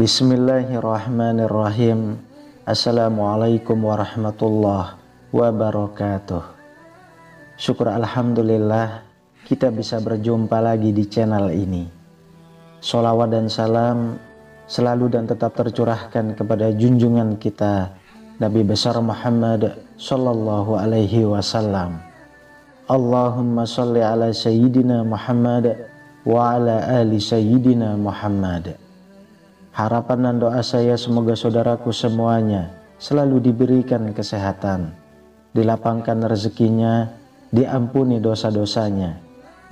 Bismillahirrahmanirrahim. Assalamualaikum warahmatullahi wabarakatuh. Syukur alhamdulillah kita bisa berjumpa lagi di channel ini. Sholawat dan salam selalu dan tetap tercurahkan kepada junjungan kita Nabi besar Muhammad sallallahu alaihi wasallam. Allahumma sholli ala sayyidina Muhammad wa ala ali sayyidina Muhammad. Harapan dan doa saya semoga saudaraku semuanya selalu diberikan kesehatan, dilapangkan rezekinya, diampuni dosa-dosanya,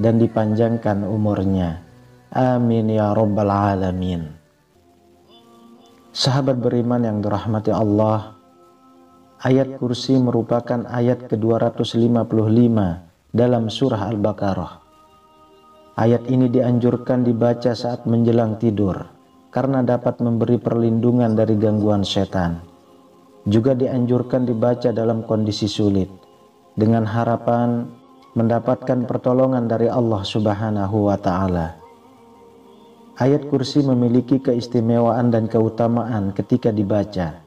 dan dipanjangkan umurnya. Amin ya rabbal alamin. Sahabat beriman yang dirahmati Allah, ayat kursi merupakan ayat ke-255 dalam surah Al-Baqarah. Ayat ini dianjurkan dibaca saat menjelang tidur karena dapat memberi perlindungan dari gangguan setan. Juga dianjurkan dibaca dalam kondisi sulit, dengan harapan mendapatkan pertolongan dari Allah Subhanahu wa Ta'ala. Ayat kursi memiliki keistimewaan dan keutamaan ketika dibaca.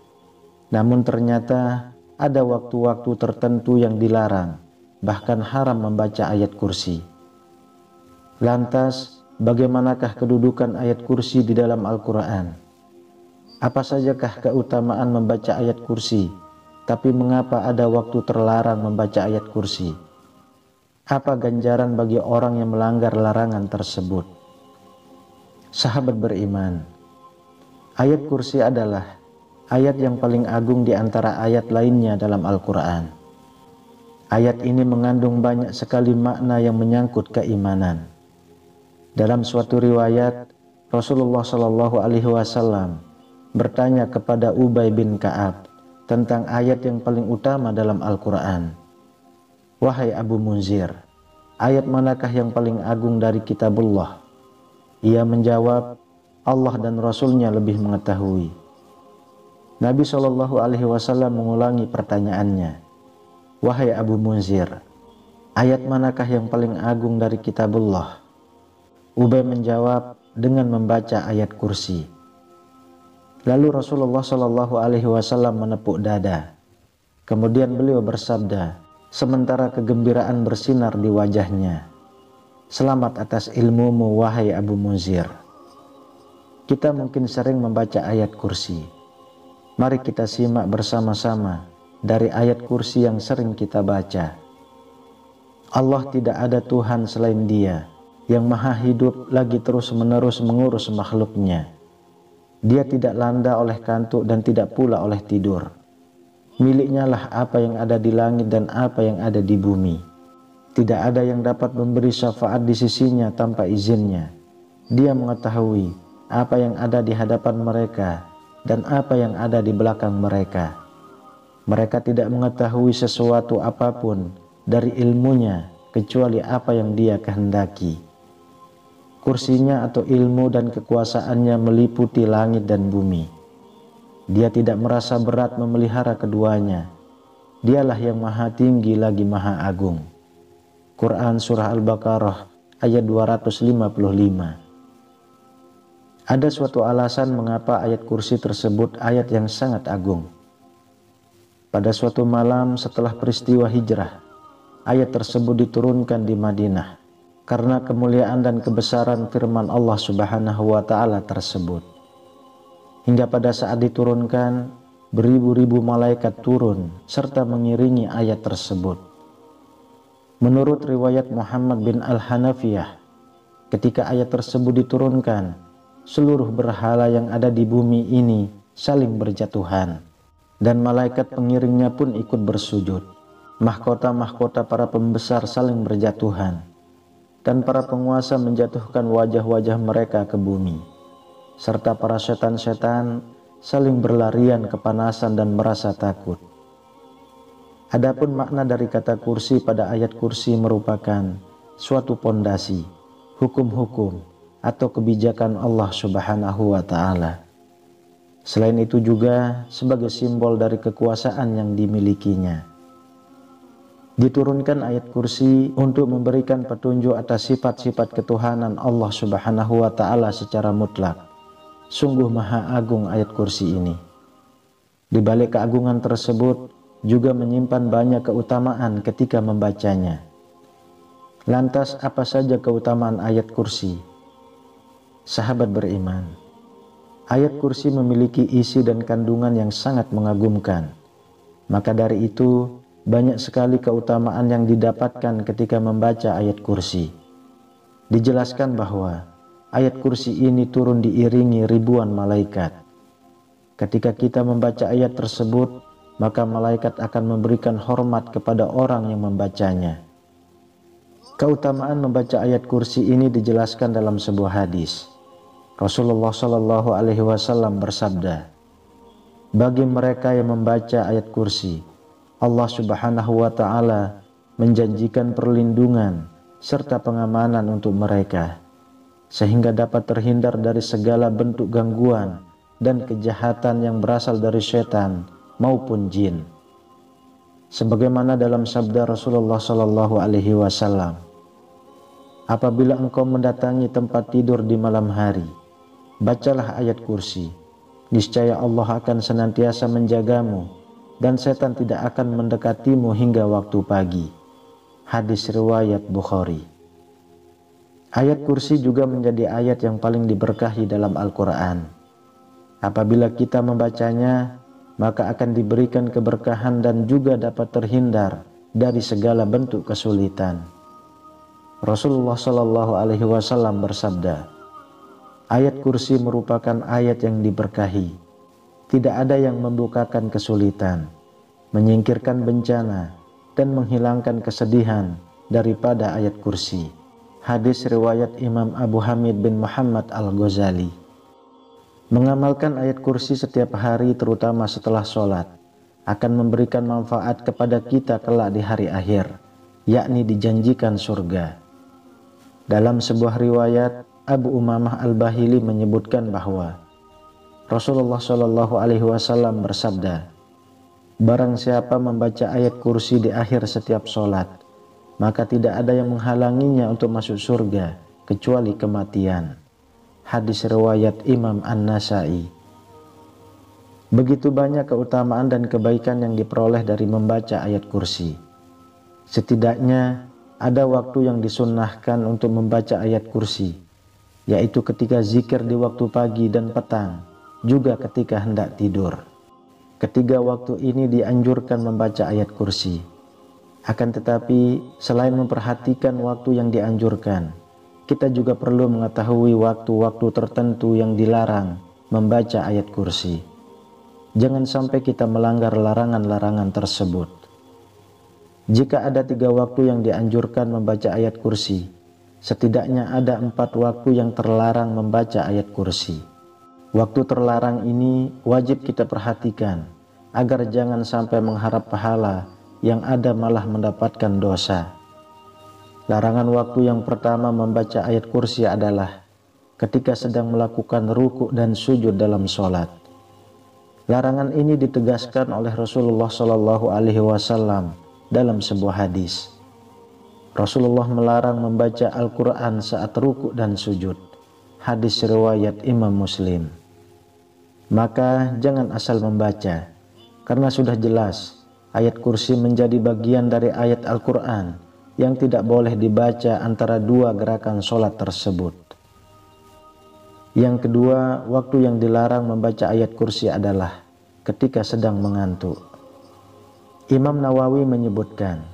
Namun ternyata ada waktu-waktu tertentu yang dilarang, bahkan haram membaca ayat kursi. Lantas, bagaimanakah kedudukan ayat kursi di dalam Al-Quran? Apa sajakah keutamaan membaca ayat kursi? Tapi mengapa ada waktu terlarang membaca ayat kursi? Apa ganjaran bagi orang yang melanggar larangan tersebut? Sahabat beriman, ayat kursi adalah ayat yang paling agung di antara ayat lainnya dalam Al-Quran. Ayat ini mengandung banyak sekali makna yang menyangkut keimanan. Dalam suatu riwayat, Rasulullah Shallallahu Alaihi Wasallam bertanya kepada Ubay bin Ka'ab tentang ayat yang paling utama dalam Al-Quran. Wahai Abu Munzir, ayat manakah yang paling agung dari kitabullah? Ia menjawab, Allah dan Rasulnya lebih mengetahui. Nabi Shallallahu Alaihi Wasallam mengulangi pertanyaannya. Wahai Abu Munzir, ayat manakah yang paling agung dari kitabullah? Ubay menjawab dengan membaca ayat kursi. Lalu Rasulullah Shallallahu Alaihi Wasallam menepuk dada. Kemudian beliau bersabda, sementara kegembiraan bersinar di wajahnya, selamat atas ilmumu wahai Abu Munzir. Kita mungkin sering membaca ayat kursi. Mari kita simak bersama-sama dari ayat kursi yang sering kita baca. Allah tidak ada Tuhan selain Dia, yang maha hidup lagi terus-menerus mengurus makhluknya. Dia tidak landa oleh kantuk dan tidak pula oleh tidur. Miliknya lah apa yang ada di langit dan apa yang ada di bumi. Tidak ada yang dapat memberi syafaat di sisinya tanpa izinnya. Dia mengetahui apa yang ada di hadapan mereka dan apa yang ada di belakang mereka. Mereka tidak mengetahui sesuatu apapun dari ilmunya kecuali apa yang Dia kehendaki. Kursinya atau ilmu dan kekuasaannya meliputi langit dan bumi. Dia tidak merasa berat memelihara keduanya. Dialah yang maha tinggi lagi maha agung. Quran Surah Al-Baqarah ayat 255. Ada suatu alasan mengapa ayat kursi tersebut ayat yang sangat agung. Pada suatu malam setelah peristiwa hijrah, ayat tersebut diturunkan di Madinah karena kemuliaan dan kebesaran firman Allah Subhanahu wa Ta'ala tersebut. Hingga pada saat diturunkan, beribu-ribu malaikat turun serta mengiringi ayat tersebut. Menurut riwayat Muhammad bin Al-Hanafiyah, ketika ayat tersebut diturunkan, seluruh berhala yang ada di bumi ini saling berjatuhan, dan malaikat pengiringnya pun ikut bersujud. Mahkota-mahkota para pembesar saling berjatuhan, dan para penguasa menjatuhkan wajah-wajah mereka ke bumi, serta para setan-setan saling berlarian kepanasan dan merasa takut. Adapun makna dari kata kursi pada ayat kursi merupakan suatu pondasi, hukum-hukum atau kebijakan Allah Subhanahu wa Ta'ala. Selain itu juga sebagai simbol dari kekuasaan yang dimilikinya. Diturunkan ayat kursi untuk memberikan petunjuk atas sifat-sifat ketuhanan Allah Subhanahu wa Ta'ala secara mutlak, Sungguh maha agung ayat kursi ini. Di balik keagungan tersebut juga menyimpan banyak keutamaan ketika membacanya. Lantas apa saja keutamaan ayat kursi? Sahabat beriman, ayat kursi memiliki isi dan kandungan yang sangat mengagumkan. Maka dari itu banyak sekali keutamaan yang didapatkan ketika membaca ayat kursi. Dijelaskan bahwa ayat kursi ini turun diiringi ribuan malaikat. Ketika kita membaca ayat tersebut, maka malaikat akan memberikan hormat kepada orang yang membacanya. Keutamaan membaca ayat kursi ini dijelaskan dalam sebuah hadis. Rasulullah Shallallahu Alaihi Wasallam bersabda, bagi mereka yang membaca ayat kursi, Allah Subhanahu Wa Taala menjanjikan perlindungan serta pengamanan untuk mereka, sehingga dapat terhindar dari segala bentuk gangguan dan kejahatan yang berasal dari setan maupun jin. Sebagaimana dalam sabda Rasulullah Shallallahu Alaihi Wasallam, apabila engkau mendatangi tempat tidur di malam hari, bacalah ayat kursi, niscaya Allah akan senantiasa menjagamu dan setan tidak akan mendekatimu hingga waktu pagi. Hadis riwayat Bukhari. Ayat kursi juga menjadi ayat yang paling diberkahi dalam Al-Quran. Apabila kita membacanya, maka akan diberikan keberkahan dan juga dapat terhindar dari segala bentuk kesulitan. Rasulullah Shallallahu Alaihi Wasallam bersabda, ayat kursi merupakan ayat yang diberkahi. Tidak ada yang membukakan kesulitan, menyingkirkan bencana, dan menghilangkan kesedihan daripada ayat kursi. Hadis riwayat Imam Abu Hamid bin Muhammad Al-Ghazali. Mengamalkan ayat kursi setiap hari, terutama setelah sholat, akan memberikan manfaat kepada kita kelak di hari akhir, yakni dijanjikan surga. Dalam sebuah riwayat, Abu Umamah Al-Bahili menyebutkan bahwa Rasulullah Shallallahu Alaihi Wasallam bersabda, barang siapa membaca ayat kursi di akhir setiap sholat, maka tidak ada yang menghalanginya untuk masuk surga kecuali kematian. Hadis riwayat Imam An-Nasai. Begitu banyak keutamaan dan kebaikan yang diperoleh dari membaca ayat kursi. Setidaknya ada waktu yang disunnahkan untuk membaca ayat kursi, yaitu ketika zikir di waktu pagi dan petang, juga ketika hendak tidur. Ketiga waktu ini dianjurkan membaca ayat kursi. Akan tetapi selain memperhatikan waktu yang dianjurkan, kita juga perlu mengetahui waktu-waktu tertentu yang dilarang membaca ayat kursi. Jangan sampai kita melanggar larangan-larangan tersebut. Jika ada 3 waktu yang dianjurkan membaca ayat kursi, setidaknya ada 4 waktu yang terlarang membaca ayat kursi. Waktu terlarang ini wajib kita perhatikan, agar jangan sampai mengharap pahala yang ada malah mendapatkan dosa. Larangan waktu yang pertama membaca ayat kursi adalah ketika sedang melakukan ruku dan sujud dalam sholat. Larangan ini ditegaskan oleh Rasulullah Shallallahu Alaihi Wasallam dalam sebuah hadis. Rasulullah melarang membaca Al-Quran saat ruku dan sujud. Hadis riwayat Imam Muslim. Maka jangan asal membaca, karena sudah jelas ayat kursi menjadi bagian dari ayat Al-Quran yang tidak boleh dibaca antara 2 gerakan sholat tersebut. Yang kedua, waktu yang dilarang membaca ayat kursi adalah ketika sedang mengantuk. Imam Nawawi menyebutkan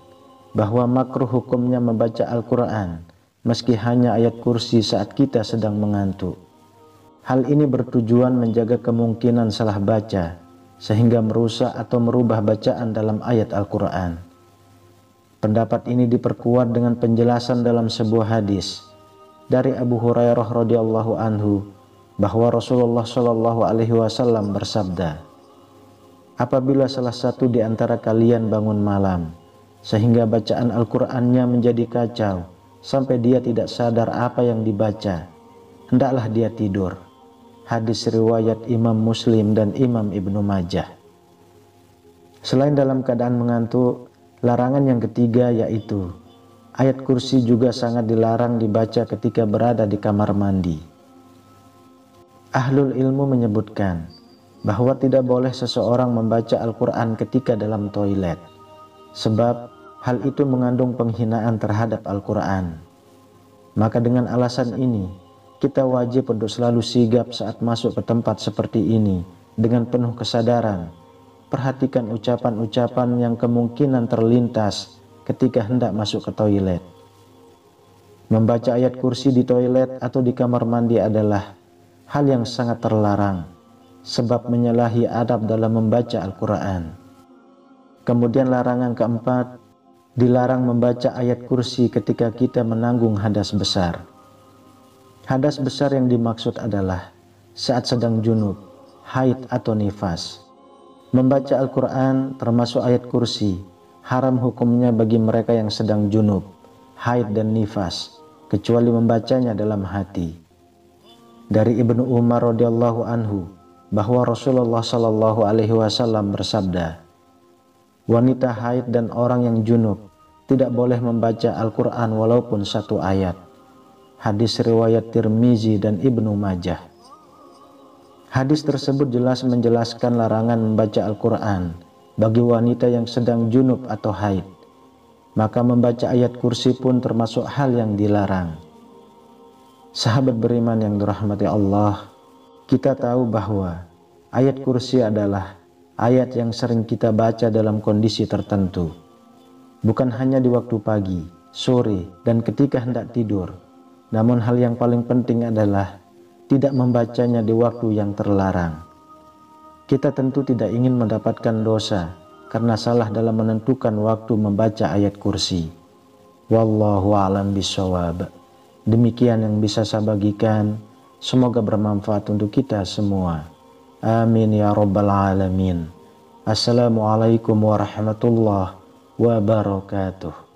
bahwa makruh hukumnya membaca Al-Quran meski hanya ayat kursi saat kita sedang mengantuk. Hal ini bertujuan menjaga kemungkinan salah baca sehingga merusak atau merubah bacaan dalam ayat Al-Quran. Pendapat ini diperkuat dengan penjelasan dalam sebuah hadis dari Abu Hurairah radhiyallahu anhu bahwa Rasulullah Shallallahu Alaihi Wasallam bersabda, apabila salah satu di antara kalian bangun malam sehingga bacaan Al-Qur'annya menjadi kacau sampai dia tidak sadar apa yang dibaca, hendaklah dia tidur. Hadis riwayat Imam Muslim dan Imam Ibnu Majah. Selain dalam keadaan mengantuk, larangan yang ketiga yaitu ayat kursi juga sangat dilarang dibaca ketika berada di kamar mandi. Ahlul ilmu menyebutkan bahwa tidak boleh seseorang membaca Al-Quran ketika dalam toilet, sebab hal itu mengandung penghinaan terhadap Al-Quran. Maka dengan alasan ini, kita wajib untuk selalu sigap saat masuk ke tempat seperti ini dengan penuh kesadaran. Perhatikan ucapan-ucapan yang kemungkinan terlintas ketika hendak masuk ke toilet. Membaca ayat kursi di toilet atau di kamar mandi adalah hal yang sangat terlarang, sebab menyalahi adab dalam membaca Al-Quran. Kemudian larangan keempat, dilarang membaca ayat kursi ketika kita menanggung hadas besar. Hadas besar yang dimaksud adalah saat sedang junub, haid atau nifas. Membaca Al-Quran termasuk ayat kursi haram hukumnya bagi mereka yang sedang junub, haid dan nifas, kecuali membacanya dalam hati. Dari Ibnu Umar radhiyallahu anhu bahwa Rasulullah shallallahu alaihi wasallam bersabda, wanita haid dan orang yang junub tidak boleh membaca Al-Quran walaupun satu ayat. Hadis riwayat Tirmizi dan Ibnu Majah. Hadis tersebut jelas menjelaskan larangan membaca Al-Quran bagi wanita yang sedang junub atau haid. Maka membaca ayat kursi pun termasuk hal yang dilarang. Sahabat beriman yang dirahmati Allah, kita tahu bahwa ayat kursi adalah ayat yang sering kita baca dalam kondisi tertentu. Bukan hanya di waktu pagi, sore, dan ketika hendak tidur. Namun hal yang paling penting adalah tidak membacanya di waktu yang terlarang. Kita tentu tidak ingin mendapatkan dosa karena salah dalam menentukan waktu membaca ayat kursi. Wallahu a'lam bishawab. Demikian yang bisa saya bagikan. Semoga bermanfaat untuk kita semua. Amin ya rabbal alamin. Assalamualaikum warahmatullahi wabarakatuh.